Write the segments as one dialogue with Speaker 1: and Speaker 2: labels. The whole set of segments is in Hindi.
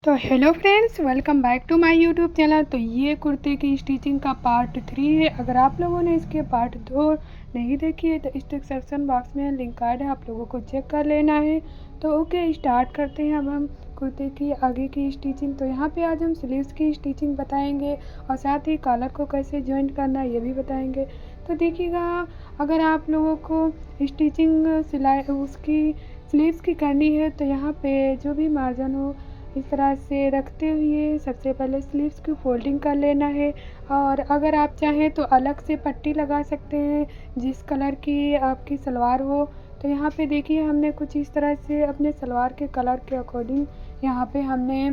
Speaker 1: तो hello friends, welcome back to my YouTube channel. तो ये कुर्ते की स्टिचिंग का पार्ट 3 है। अगर आप लोगों ने इसके पार्ट 2 नहीं देखी है तो इस डिस्क्रिप्शन बॉक्स में लिंक कार्ड है, आप लोगों को चेक कर लेना है। तो ओके, स्टार्ट करते हैं अब हम कुर्ते की आगे की स्टिचिंग। तो यहाँ पे आज हम स्लीव्स की स्टिचिंग बताएंगे और साथ ही कॉलर को कैसे जॉइंट करना है ये भी बताएंगे। तो देखिएगा, अगर आप लोगों को स्टिचिंग सिलाई उसकी स्लीव्स की करनी है तो यहाँ पे जो भी मार्जिन हो इस तरह से रखते हुए सबसे पहले स्लीव्स की फोल्डिंग कर लेना है। और अगर आप चाहें तो अलग से पट्टी लगा सकते हैं जिस कलर की आपकी सलवार हो। तो यहाँ पे देखिए, हमने कुछ इस तरह से अपने सलवार के कलर के अकॉर्डिंग यहाँ पे हमने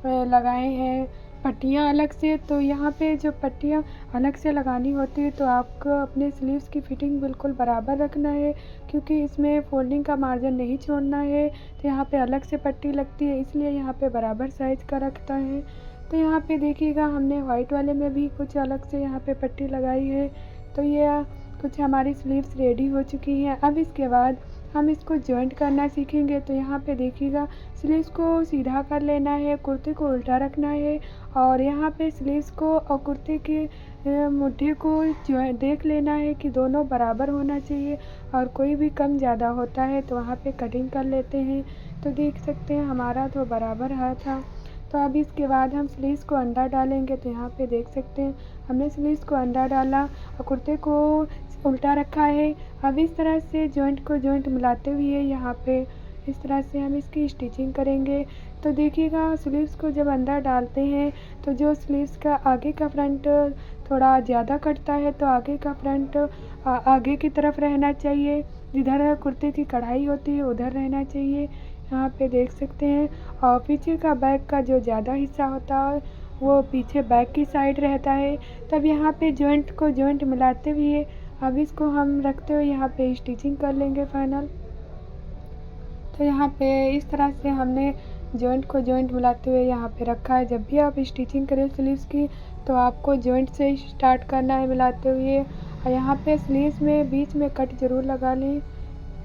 Speaker 1: लगाए हैं पट्टियाँ अलग से। तो यहाँ पे जो पट्टियाँ अलग से लगानी होती है तो आपको अपने स्लीव्स की फिटिंग बिल्कुल बराबर रखना है, क्योंकि इसमें फोल्डिंग का मार्जिन नहीं छोड़ना है। तो यहाँ पे अलग से पट्टी लगती है, इसलिए यहाँ पे बराबर साइज़ का रखता है। तो यहाँ पे देखिएगा, हमने वाइट वाले में भी कुछ अलग से यहाँ पे पट्टी लगाई है। तो ये कुछ हमारी स्लीव्स रेडी हो चुकी हैं। अब इसके बाद हम इसको जॉइंट करना सीखेंगे। तो यहाँ पे देखिएगा, स्लीव्स को सीधा कर लेना है, कुर्ते को उल्टा रखना है और यहाँ पे स्लीव्स को और कुर्ते के मुट्ठी को जो देख लेना है कि दोनों बराबर होना चाहिए, और कोई भी कम ज़्यादा होता है तो वहाँ पे कटिंग कर लेते हैं। तो देख सकते हैं हमारा तो बराबर है था। तो अब इसके बाद हम स्लीव्स को अंदर डालेंगे। तो यहाँ पे देख सकते हैं हमने स्लीव्स को अंदर डाला और कुर्ते को उल्टा रखा है। अब इस तरह से जॉइंट को जॉइंट मिलाते हुए यहाँ पे इस तरह से हम इसकी स्टिचिंग करेंगे। तो देखिएगा, स्लीव्स को जब अंदर डालते हैं तो जो स्लीव्स का आगे का फ्रंट थोड़ा ज़्यादा कटता है, तो आगे का फ्रंट आगे की तरफ रहना चाहिए, जिधर कुर्ते की कढ़ाई होती है उधर रहना चाहिए। यहाँ पे देख सकते हैं। और पीछे का बैक का जो ज़्यादा हिस्सा होता है वो पीछे बैक की साइड रहता है। तब यहाँ पे जॉइंट को जॉइंट मिलाते हुए अब इसको हम रखते हुए यहाँ पे स्टिचिंग कर लेंगे फाइनल। तो यहाँ पे इस तरह से हमने जॉइंट को जॉइंट मिलाते हुए यहाँ पे रखा है। जब भी आप स्टिचिंग करें स्लीव्स की तो आपको जॉइंट से स्टार्ट करना है मिलाते हुए, और यहाँ पे स्लीव्स में बीच में कट ज़रूर लगा लें।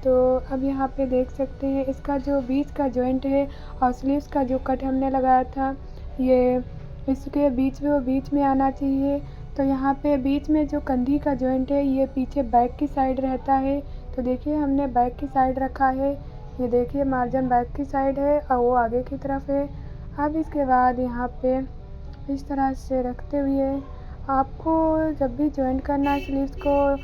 Speaker 1: तो अब यहाँ पे देख सकते हैं इसका जो बीच का जॉइंट है और स्लीव्स का जो कट हमने लगाया था ये इसके बीच में आना चाहिए। तो यहाँ पे बीच में जो कंधी का जॉइंट है ये पीछे बैक की साइड रहता है। तो देखिए, हमने बैक की साइड रखा है। ये देखिए, मार्जिन बैक की साइड है और वो आगे की तरफ है। अब इसके बाद यहाँ पे इस तरह से रखते हुए आपको जब भी जॉइंट करना है स्लीव्स को,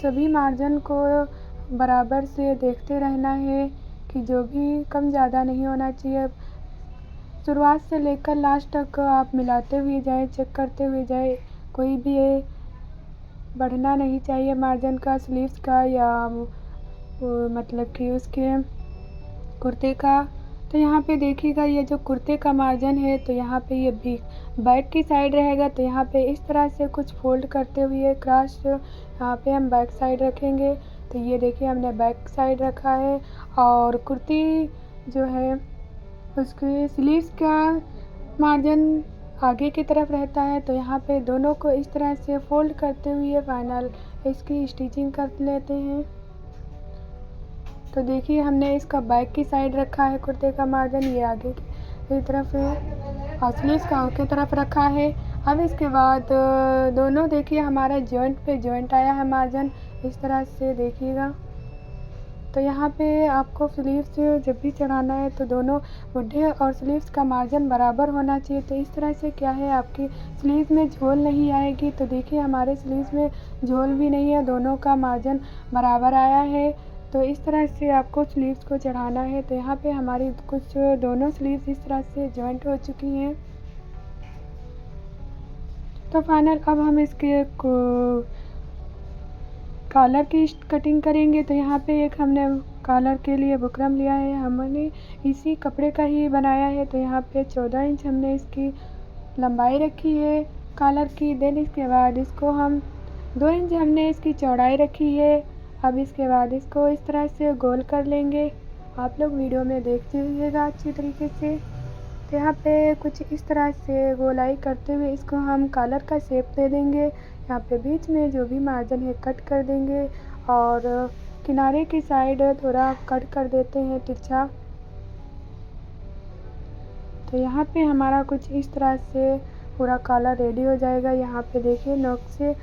Speaker 1: सभी मार्जिन को बराबर से देखते रहना है कि जो भी कम ज़्यादा नहीं होना चाहिए। शुरुआत से लेकर लास्ट तक आप मिलाते हुए जाएं, चेक करते हुए जाएं, कोई भी बढ़ना नहीं चाहिए मार्जिन का स्लीव्स का या मतलब कि उसके कुर्ते का। तो यहाँ पे देखिएगा, ये जो कुर्ते का मार्जिन है तो यहाँ पे ये भी बैक की साइड रहेगा। तो यहाँ पे इस तरह से कुछ फोल्ड करते हुए क्रॉस यहाँ पे हम बैक साइड रखेंगे। तो ये देखिए, हमने बैक साइड रखा है और कुर्ती जो है उसके स्लीव्स का मार्जिन आगे की तरफ रहता है। तो यहाँ पे दोनों को इस तरह से फोल्ड करते हुए फाइनल इसकी स्टिचिंग कर लेते हैं। तो देखिए, हमने इसका बैक की साइड रखा है कुर्ते का मार्जिन, ये आगे की तरफ है और स्लीव्स का आगे की तरफ रखा है। अब इसके बाद दोनों देखिए हमारा जॉइंट पे जॉइंट आया है मार्जिन, इस तरह से देखिएगा। तो यहाँ पे आपको स्लीव्स जब भी चढ़ाना है तो दोनों मुड्ढे और स्लीव्स का मार्जिन बराबर होना चाहिए। तो इस तरह से क्या है, आपकी स्लीव्स में झोल नहीं आएगी। तो देखिए, हमारे स्लीव्स में झोल भी नहीं है, दोनों का मार्जिन बराबर आया है। तो इस तरह से आपको स्लीव्स को चढ़ाना है। तो यहाँ पे हमारी कुछ दोनों स्लीव्स इस तरह से जॉइंट हो चुकी हैं। तो फाइनल अब हम इसके कॉलर की कटिंग करेंगे। तो यहाँ पे एक हमने कॉलर के लिए बुकरम लिया है, हमने इसी कपड़े का ही बनाया है। तो यहाँ पे 14 इंच हमने इसकी लंबाई रखी है कॉलर की। देन इसके बाद इसको हम 2 इंच हमने इसकी चौड़ाई रखी है। अब इसके बाद इसको इस तरह से गोल कर लेंगे। आप लोग वीडियो में देख लीजिएगा अच्छी तरीके से। तो यहाँ पे कुछ इस तरह से गोलाई करते हुए इसको हम कॉलर का शेप दे देंगे। यहाँ पे बीच में जो भी मार्जिन है कट कर देंगे और किनारे की साइड थोड़ा कट कर देते हैं तिरछा। तो यहाँ पे हमारा कुछ इस तरह से पूरा कॉलर रेडी हो जाएगा। यहाँ पे देखिए नोक से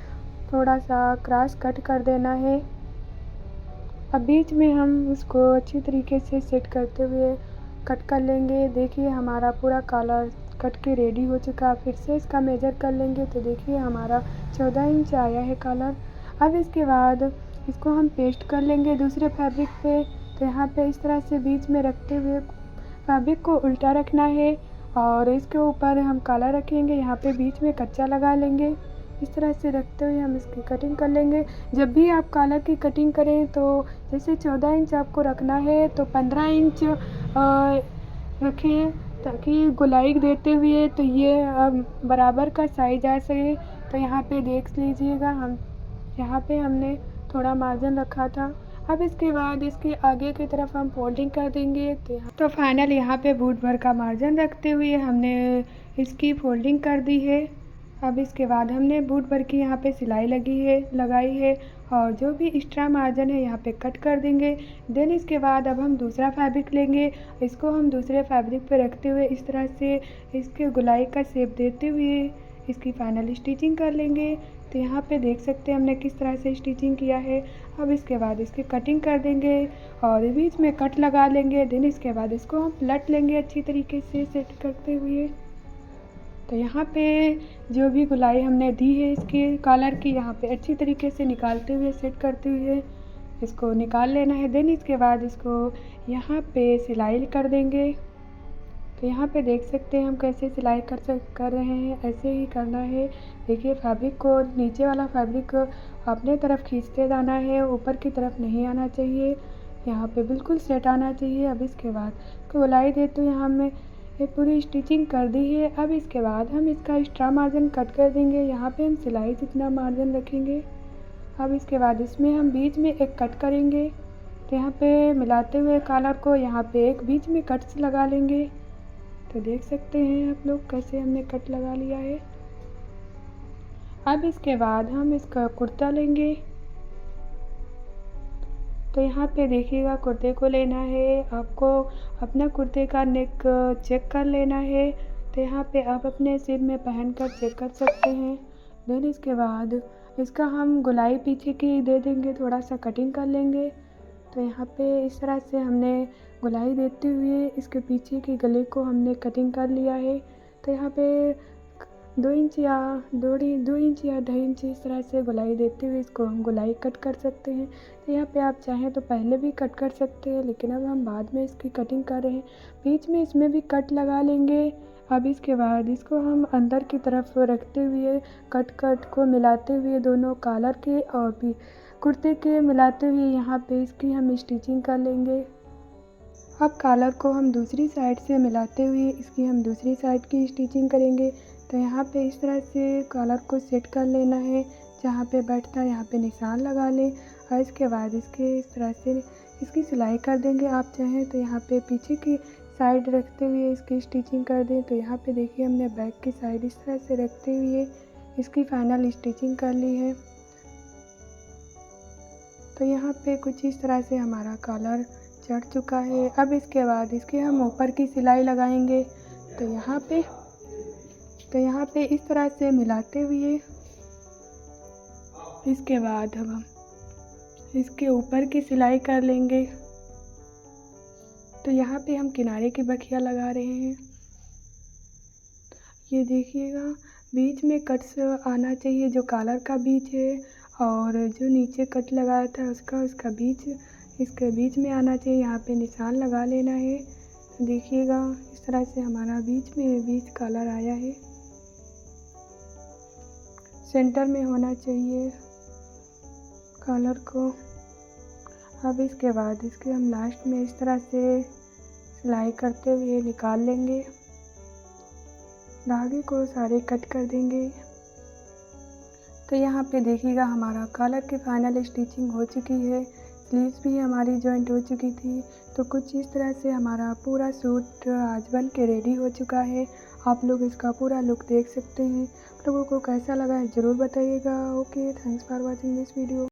Speaker 1: थोड़ा सा क्रॉस कट कर देना है। अब बीच में हम उसको अच्छी तरीके से सेट करते हुए कट कर लेंगे। देखिए हमारा पूरा कॉलर कट के रेडी हो चुका। फिर से इसका मेजर कर लेंगे तो देखिए हमारा 14 इंच आया है कॉलर। अब इसके बाद इसको हम पेस्ट कर लेंगे दूसरे फैब्रिक पे। तो यहाँ पे इस तरह से बीच में रखते हुए फैब्रिक को उल्टा रखना है और इसके ऊपर हम कॉलर रखेंगे। यहाँ पे बीच में कच्चा लगा लेंगे। इस तरह से रखते हुए हम इसकी कटिंग कर लेंगे। जब भी आप कॉलर की कटिंग करें तो जैसे 14 इंच आपको रखना है तो 15 इंच रखें, ताकि गोलाई देते हुए तो ये बराबर का साइज आ सके। तो यहाँ पे देख लीजिएगा, हम यहाँ पे हमने थोड़ा मार्जिन रखा था। अब इसके बाद इसके आगे की तरफ हम फोल्डिंग कर देंगे। तो फाइनल यहाँ पे बूट भर का मार्जिन रखते हुए हमने इसकी फोल्डिंग कर दी है। अब इसके बाद हमने बूट भर की यहाँ पे सिलाई लगाई है और जो भी एक्स्ट्रा मार्जिन है यहाँ पे कट कर देंगे। देन इसके बाद अब हम दूसरा फैब्रिक लेंगे। इसको हम दूसरे फैब्रिक पे रखते हुए इस तरह से इसके गोलाई का शेप देते हुए इसकी फाइनल स्टिचिंग कर लेंगे। तो यहाँ पे देख सकते हैं हमने किस तरह से स्टिचिंग किया है। अब इसके बाद इसकी कटिंग कर देंगे और बीच में कट लगा लेंगे। देन इसके बाद इसको हम पलट लेंगे अच्छी तरीके से सेट करते हुए। तो यहाँ पे जो भी गोलाई हमने दी है इसके कॉलर की, यहाँ पे अच्छी तरीके से निकालते हुए सेट करते हुए इसको निकाल लेना है। देन इसके बाद इसको यहाँ पे सिलाई कर देंगे। तो यहाँ पे देख सकते हैं हम कैसे सिलाई कर रहे हैं, ऐसे ही करना है। देखिए फैब्रिक को, नीचे वाला फैब्रिक अपने तरफ खींचते जाना है, ऊपर की तरफ नहीं आना चाहिए। यहाँ पे बिल्कुल सेट आना चाहिए। अब इसके बाद गोलाई देते हुए हमने ये पूरी स्टिचिंग कर दी है। अब इसके बाद हम इसका एक्स्ट्रा मार्जिन कट कर देंगे। यहाँ पे हम सिलाई जितना मार्जिन रखेंगे। अब इसके बाद इसमें हम बीच में एक कट करेंगे। तो यहाँ पे मिलाते हुए कॉलर को यहाँ पे एक बीच में कट लगा लेंगे। तो देख सकते हैं आप लोग कैसे हमने कट लगा लिया है। अब इसके बाद हम इसका कुर्ता लेंगे। तो यहाँ पे देखिएगा कुर्ते को लेना है आपको, अपना कुर्ते का नेक चेक कर लेना है। तो यहाँ पे आप अपने सिर में पहन कर चेक कर सकते हैं। देन इसके बाद इसका हम गोलाई पीछे की दे देंगे, थोड़ा सा कटिंग कर लेंगे। तो यहाँ पे इस तरह से हमने गोलाई देते हुए इसके पीछे के गले को हमने कटिंग कर लिया है। तो यहाँ पे 2 इंच या 2 इंच या 2.5 इंच इस तरह से गोलाई देते हुए इसको हम गोलाई कट कर सकते हैं। तो यहाँ पे आप चाहें तो पहले भी कट कर सकते हैं, लेकिन अब हम बाद में इसकी कटिंग कर रहे हैं। बीच में इसमें भी कट लगा लेंगे। अब इसके बाद इसको हम अंदर की तरफ रखते हुए कट को मिलाते हुए दोनों कॉलर के और भी कुर्ते के मिलाते हुए यहाँ पे इसकी हम स्टिचिंग कर लेंगे। अब कॉलर को हम दूसरी साइड से मिलाते हुए इसकी हम दूसरी साइड की स्टिचिंग करेंगे। तो यहाँ पे इस तरह से कॉलर को सेट कर लेना है, जहाँ पे बैठता है यहाँ पे निशान लगा लें और इसके बाद इसके इस तरह से इसकी सिलाई कर देंगे। आप चाहें तो यहाँ पे पीछे की साइड रखते हुए इसकी स्टिचिंग कर दें। तो यहाँ पे देखिए हमने बैक की साइड इस तरह से रखते हुए इसकी फाइनल स्टिचिंग कर ली है। तो यहाँ पे कुछ इस तरह से हमारा कॉलर चढ़ चुका है। अब इसके बाद इसके हम ऊपर की सिलाई लगाएंगे। तो यहाँ पे इस तरह से मिलाते हुए इसके बाद हम इसके ऊपर की सिलाई कर लेंगे। तो यहाँ पे हम किनारे की बखिया लगा रहे हैं। ये देखिएगा बीच में कट्स आना चाहिए, जो कॉलर का बीच है और जो नीचे कट लगाया था उसका बीच इसके बीच में आना चाहिए। यहाँ पे निशान लगा लेना है। देखिएगा इस तरह से हमारा बीच कॉलर आया है, सेंटर में होना चाहिए कॉलर को। अब इसके बाद इसके हम लास्ट में इस तरह से सिलाई करते हुए निकाल लेंगे, धागे को सारे कट कर देंगे। तो यहाँ पे देखिएगा हमारा कॉलर की फाइनल स्टिचिंग हो चुकी है। स्लीव्स भी हमारी जॉइंट हो चुकी थी। तो कुछ इस तरह से हमारा पूरा सूट आज बन के रेडी हो चुका है। आप लोग इसका पूरा लुक देख सकते हैं। आप लोगों को कैसा लगा है ज़रूर बताइएगा। Okay, thanks for watching this video.